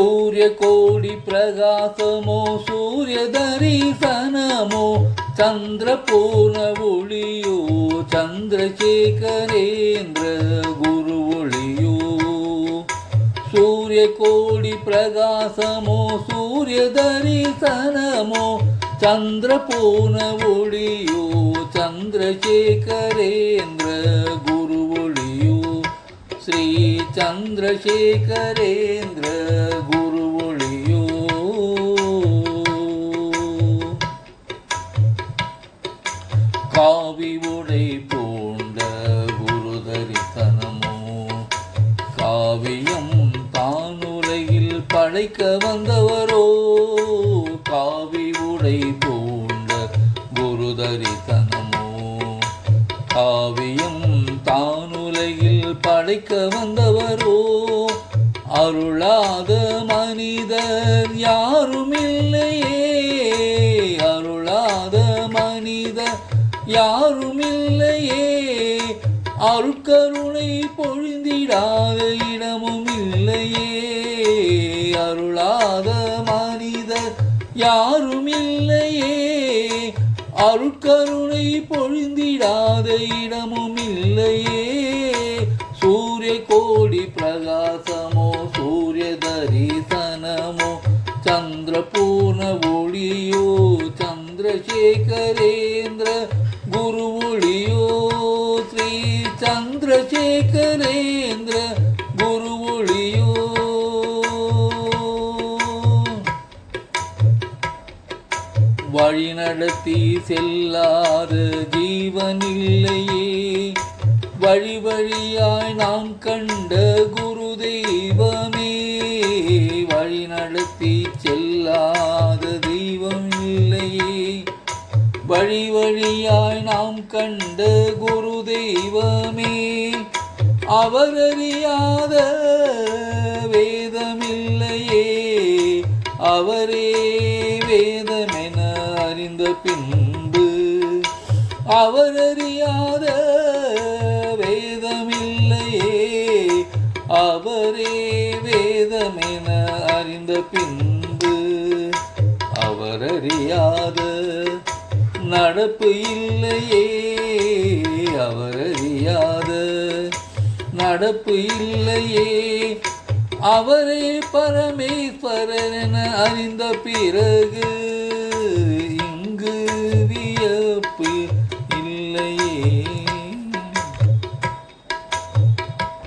சூரிய கோடி பிரகாசமோ சூரிய தரிசனமோ சந்திர பூர்ண ஒளியோ சந்திரசேகரேந்திர குரு ஒளியோ சூரிய கோடி பிரகாசமோ சூரிய தரிசனமோ சந்திர பூர்ண ஒளியோ சந்திரசேகரேந்திர குரு ஒளியோ ஸ்ரீ சந்திரசேகரேந்திர குரு ஒளியோ காவி உடை பூண்ட குரு தரிசனமோ காவியம் தானுலகில் படைக்க வந்தவரோ காவி உடை பூண்ட குரு தரிசனமோ காவியம் தானுலகில் படைக்க வந்தவரோ அருளாத மனிதர் யாருமில்லையே அருளாத மனிதர் யாருமில்லையே அருட்கருணை பொழிந்திடாத இடமும் இல்லையே அருளாத மனிதர் யாருமில்லையே அருட்கருணை பொழிந்திடாத இடமும் இல்லையே சூரிய கோடி பிரகாசமோ சூரிய தரிசனமோ சந்திர பூர்ண ஒளியோ சந்திரசேகரேந்திர குரு ஒளியோ ஸ்ரீ சந்திரசேகரேந்திர குரு ஒளியோ வழி நடத்தி செல்லாத ஜீவனில்லையே வழி வழியாய் நாம் கண்ட குரு தெய்வமே வழி நடத்தி செல்லாத தெய்வம் இல்லையே வழி வழியாய் நாம் கண்ட குரு தெய்வமே அவரறியாத வேதமில்லையே அவரே வேதமென அறிந்த பின்பு அவரறியாத வேதமில்லையே அவரே வேதமென அறிந்த பின்பு அவரறியாத நடப்பு இல்லையே அவரறியாத நடப்பு இல்லையே அவரே பரமேஸ்வரன் என அறிந்த பிறகு இங்கு வியப்பு இல்லையே